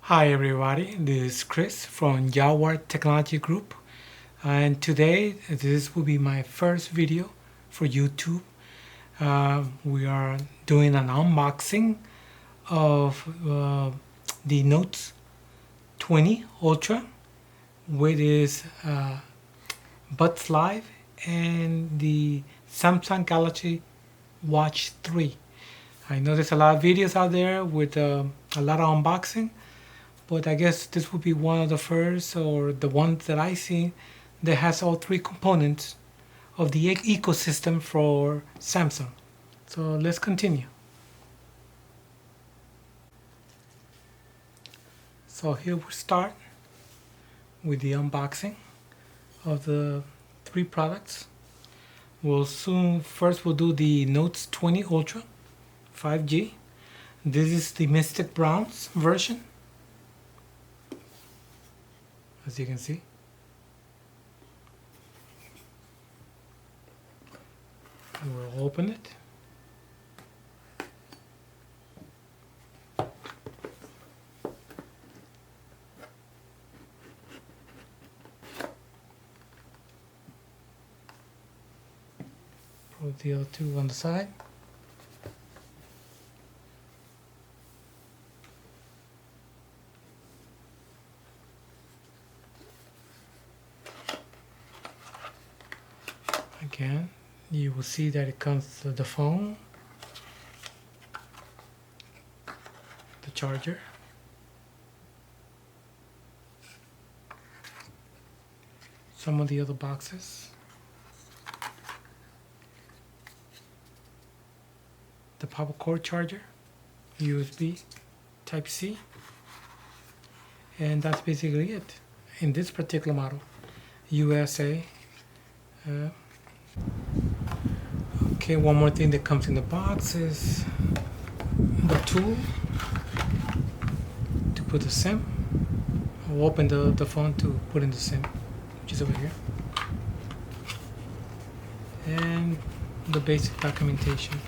Hi everybody, this is Chris from Jaguar Technology Group, and today this will be my first video for YouTube. We are doing an unboxing of the Note 20 Ultra with its Buds Live and the Samsung Galaxy Watch 3. I know there's a lot of videos out there with a lot of unboxing, but I guess this will be one of the first or the ones that I see that has all three components of the ecosystem for Samsung. So let's continue. So here we start with the unboxing of the three products. We'll do the Note 20 Ultra 5G. This is the Mystic Browns version, as you can see. We'll open it. Put the other two on the side. Again, you will see that it comes to the phone, the charger, some of the other boxes, the power cord charger, USB Type-C, and that's basically it in this particular model, USA. Okay, one more thing that comes in the box is the tool to put the SIM. I'll open the phone to put in the SIM, which is over here. And the basic documentation.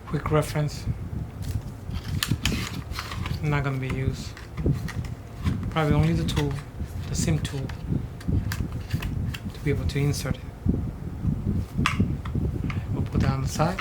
Quick reference. Not going to be used. Probably only the tool, the SIM tool, to be able to insert it. We'll put that on the side.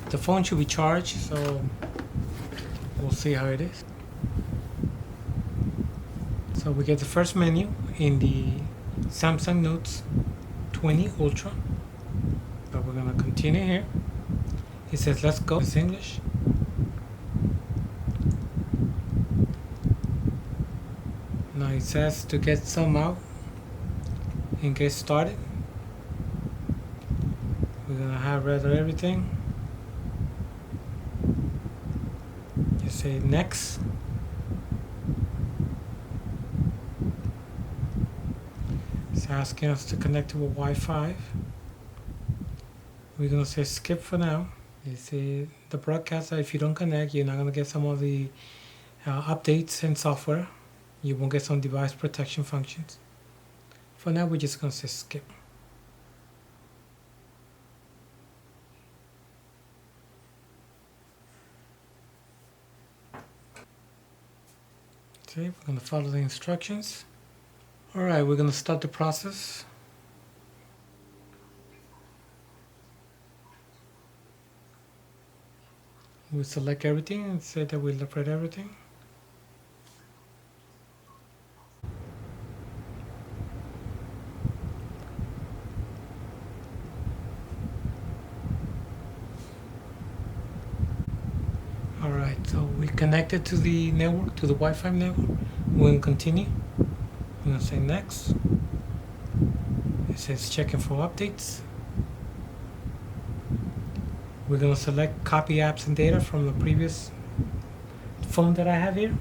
The phone should be charged, so we'll see how it is. So we get the first menu in the Samsung Note 20 Ultra. But we're going to continue here. It says let's go. It's English. Now it says to get some out and get started. We're going to have read everything. You say next. It's asking us to connect to a Wi-Fi. We're going to say skip for now. You see the broadcast, if you don't connect, you're not going to get some of the updates and software. You won't get some device protection functions. For now, we're just going to say skip. Okay, we're going to follow the instructions. Alright, we're going to start the process. We select everything and say that we'll read everything. Alright, so we connected to the network, to the Wi-Fi network. We're going to continue. We're going to say next. It says checking for updates. We're going to select copy apps and data from the previous phone that I have here.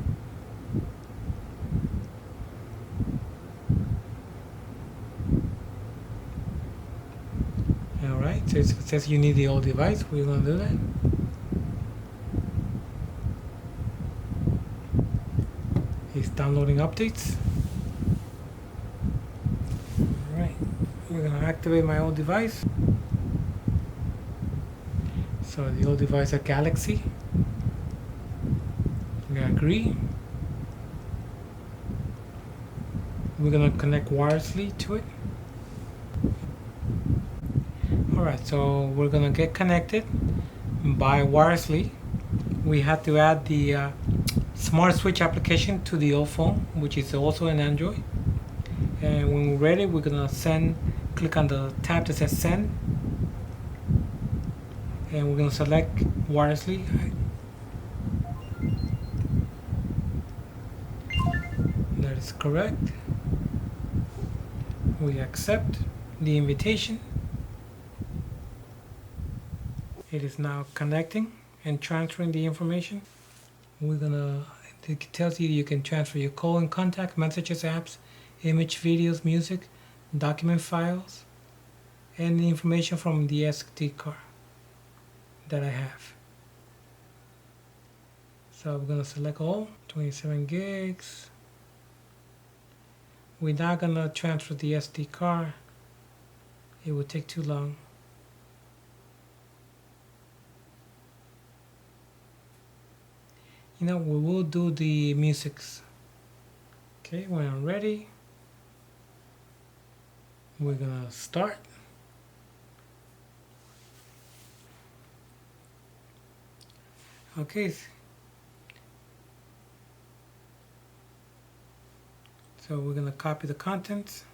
Alright, so it says you need the old device. We're going to do that. It's downloading updates. Alright, we're gonna activate my old device. So the old device is Galaxy. We agree. We're gonna connect wirelessly to it. Alright, so we're gonna get connected by wirelessly. We have to add the Smart Switch application to the old phone, which is also an Android. And when we're ready, we're gonna click on the tab that says send, and we're gonna select wirelessly. That is correct. We accept the invitation. It is now connecting and transferring the information. It tells you can transfer your call and contact, messages, apps, image, videos, music, document files, and the information from the SD card that I have. So we're gonna select all, 27 gigs. We're not gonna transfer the SD card. It would take too long. We will do the musics. Okay, when I'm ready, we're gonna start. Okay, so we're gonna copy the contents.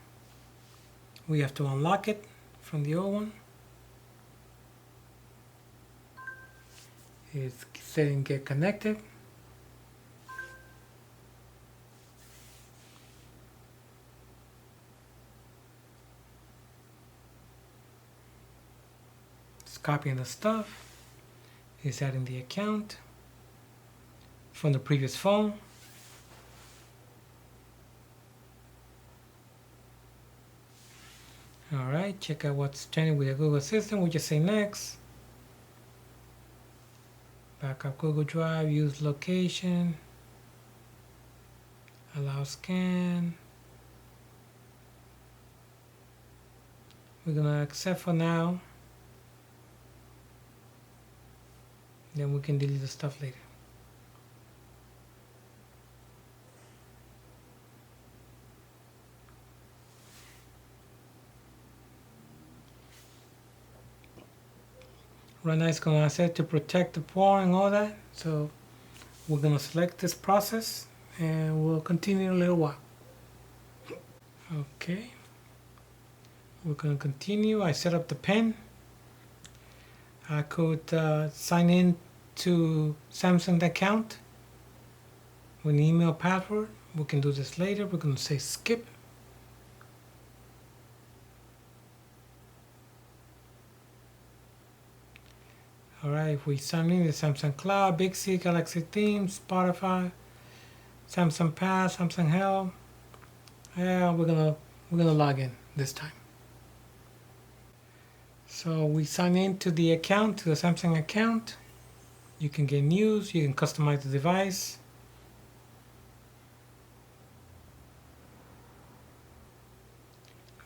We have to unlock it from the old one. It's saying get connected. It's copying the stuff. It's adding the account from the previous phone. Alright, check out what's trending with the Google Assistant. We just say next. Backup Google Drive, use location, allow scan. We're gonna accept for now. Then we can delete the stuff later. Right now it's going to set to protect the port and all that. So we're going to select this process and we'll continue in a little while. Okay. We're going to continue. I set up the PIN. I could sign in to Samsung account with an email password. We can do this later. We're going to say skip. Alright, if we sign in to Samsung Cloud, Bixby, Galaxy Themes, Spotify, Samsung Pass, Samsung Help. Yeah, we're gonna log in this time. So we sign in to the account, to the Samsung account. You can get news, you can customize the device.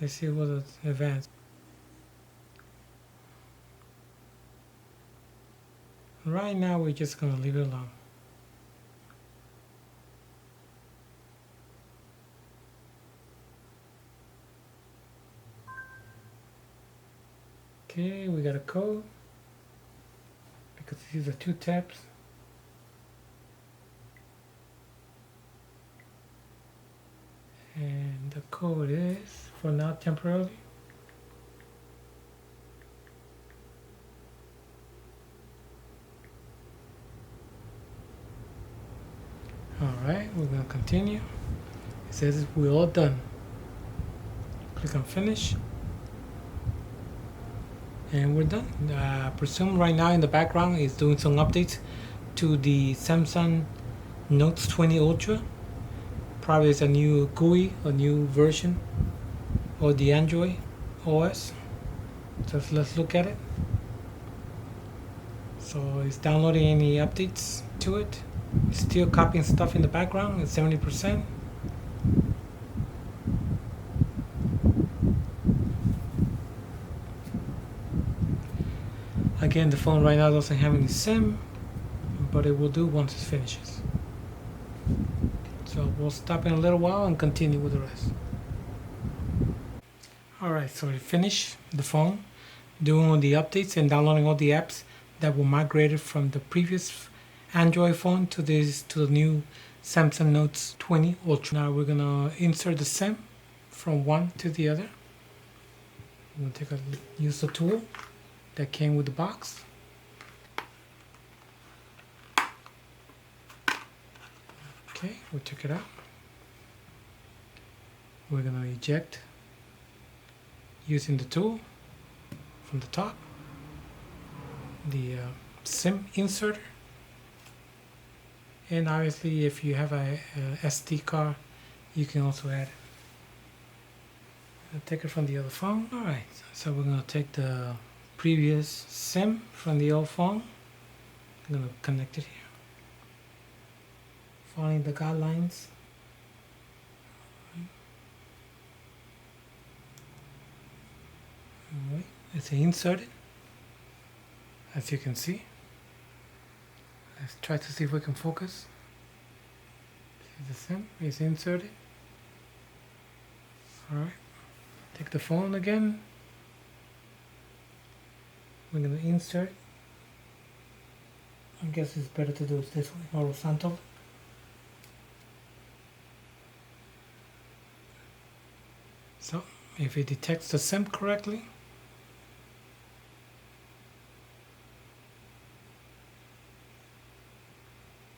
Let's see what the advanced. Right now we're just gonna leave it alone. Okay, we got a code because these are 2 taps. And the code is, for now temporarily, alright, we're going to continue. It says we're all done. Click on finish. And we're done. I presume right now in the background is doing some updates to the Samsung Note20 Ultra. Probably it's a new GUI, a new version of the Android OS. So let's look at it. So it's downloading any updates to it. It's still copying stuff in the background at 70%. Again, the phone right now doesn't have any SIM, but it will do once it finishes. So we'll stop in a little while and continue with the rest. Alright, so we finished the phone, doing all the updates and downloading all the apps that were migrated from the previous Android phone to the new Samsung Note 20 Ultra. Now we're gonna insert the SIM from one to the other. We're gonna use the tool that came with the box. Okay, we took it out. We're gonna eject using the tool from the top, the SIM inserter, and obviously if you have a SD card, you can also add it. I'll take it from the other phone. Alright, so we're gonna take the previous SIM from the old phone. I'm gonna connect it here, following the guidelines. Alright, it's inserted, as you can see. Let's try to see if we can focus. See the SIM is inserted. Alright, take the phone again. We're going to insert. I guess it's better to do it this way, horizontal. So, if it detects the SIM correctly,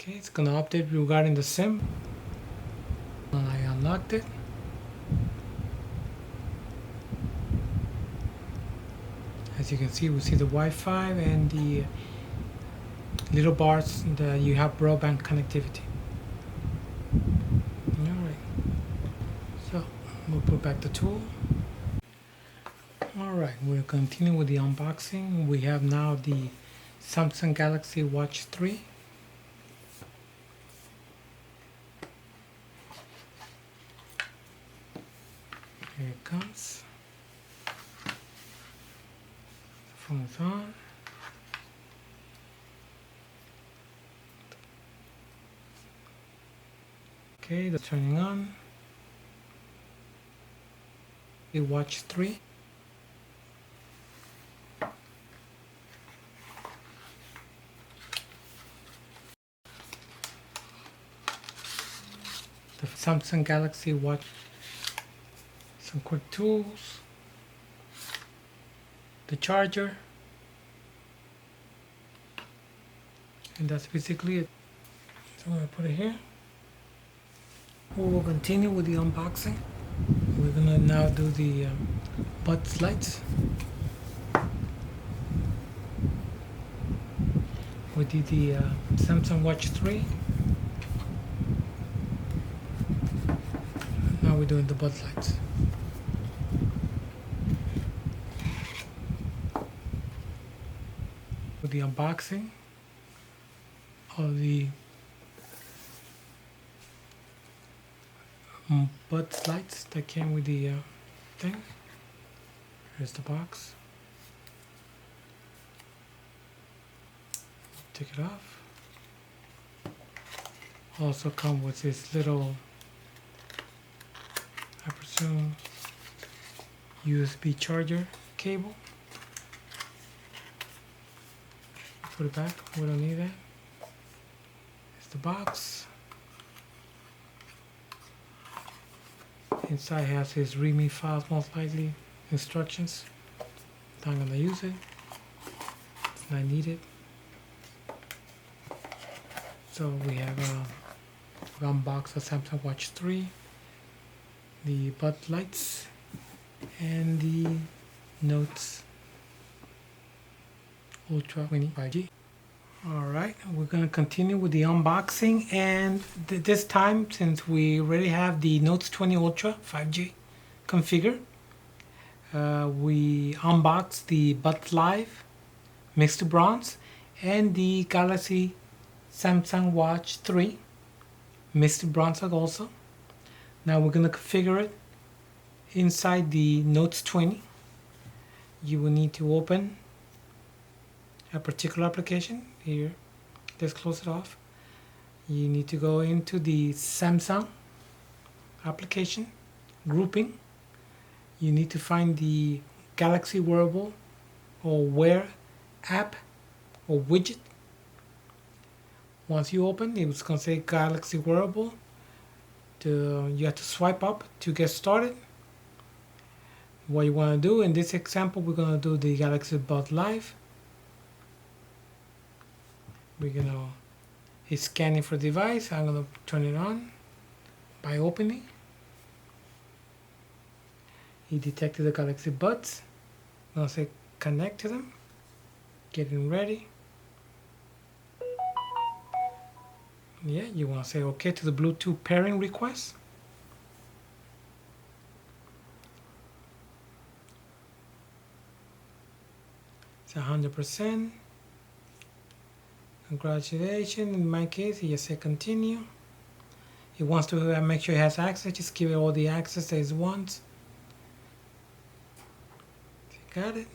okay, it's going to update regarding the SIM. I unlocked it. As you can see, we see the Wi-Fi and the little bars that you have broadband connectivity. Alright, so we'll put back the tool. Alright, we'll continue with the unboxing. We have now the Samsung Galaxy Watch 3. Here it comes. The phone's on. Okay, that's turning on. The Watch 3. The Samsung Galaxy Watch. Some quick tools. The charger. And that's basically it. So I'm going to put it here. We will continue with the unboxing. We're going to now do the butt lights. We did the Samsung Watch 3. Now we're doing the butt lights. With the unboxing of the butt lights that came with the thing. Here's the box. Take it off. Also come with this little, I presume, USB charger cable. Put it back, we don't need that. Here's the box. Inside has his README files, most likely instructions. Not gonna use it. It's not needed. So we have unboxed the Samsung Watch 3, the butt lights, and the Note Ultra 20 5G. Alright, we're going to continue with the unboxing, and this time, since we already have the Note 20 Ultra 5G configured, we unboxed the Buds Live Mixed Bronze and the Galaxy Samsung Watch 3 Mixed Bronze also. Now we're going to configure it inside the Note 20. You will need to open a particular application. Here, let's close it off. You need to go into the Samsung application grouping. You need to find the Galaxy Wearable or Wear app or widget. Once you open, it's going to say Galaxy Wearable. You have to swipe up to get started. What you want to do in this example, we're going to do the Galaxy Buds Live. We're going to hit scanning for device. I'm going to turn it on by opening. He detected the Galaxy Buds. I'm going to say connect to them. Getting ready. Yeah, you want to say OK to the Bluetooth pairing request. It's 100%. Congratulations. In my case, you just say continue. He wants to make sure he has access. Just give it all the access that he wants. You got it.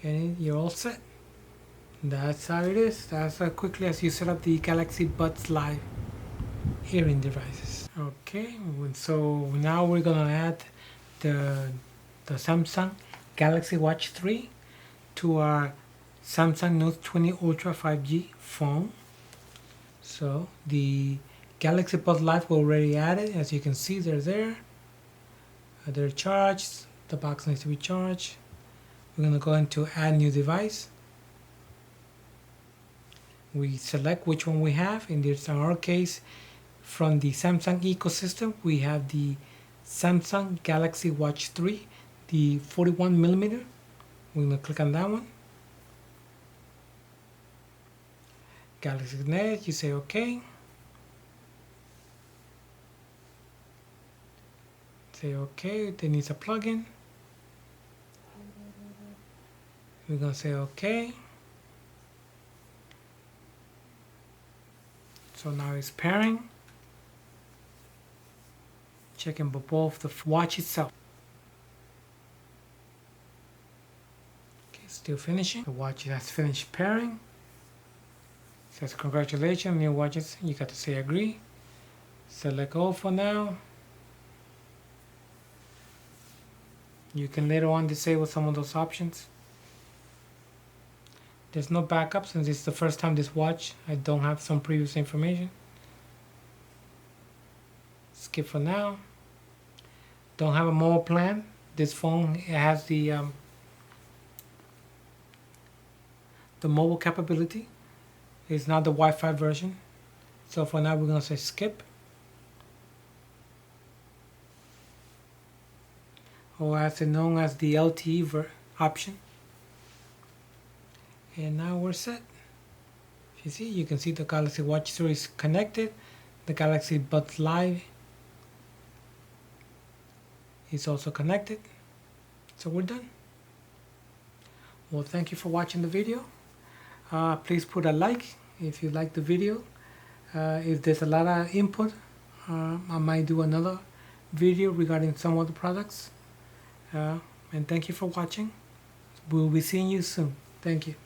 And you're all set. That's how it is. That's how quickly as you set up the Galaxy Buds Live hearing devices. Okay, so now we're gonna add the Samsung Galaxy Watch 3 to our Samsung Note 20 Ultra 5G phone. So the Galaxy Buds Live we already added. As you can see, they're there. They're charged. The box needs to be charged. We're gonna go into add new device. We select which one we have. In our case, from the Samsung ecosystem, we have the Samsung Galaxy Watch 3, the 41mm. We're going to click on that one. Galaxy Connect, you say OK. Say OK, it needs a plugin. We're going to say OK. So now it's pairing. Checking both the watch itself. Okay, still finishing. The watch has finished pairing. Says congratulations, new watches. You got to say agree. Select all for now. You can later on disable some of those options. There's no backup since it's the first time this watch. I don't have some previous information. Skip for now. Don't have a mobile plan. This phone has the mobile capability. It's not the Wi-Fi version. So for now we're going to say skip. Or as it's known as the LTE option. And now we're set. You see, you can see the Galaxy Watch 3 is connected. The Galaxy Buds Live is also connected. So we're done. Well, thank you for watching the video. Please put a like if you like the video. If there's a lot of input, I might do another video regarding some of the products. And thank you for watching. We'll be seeing you soon. Thank you.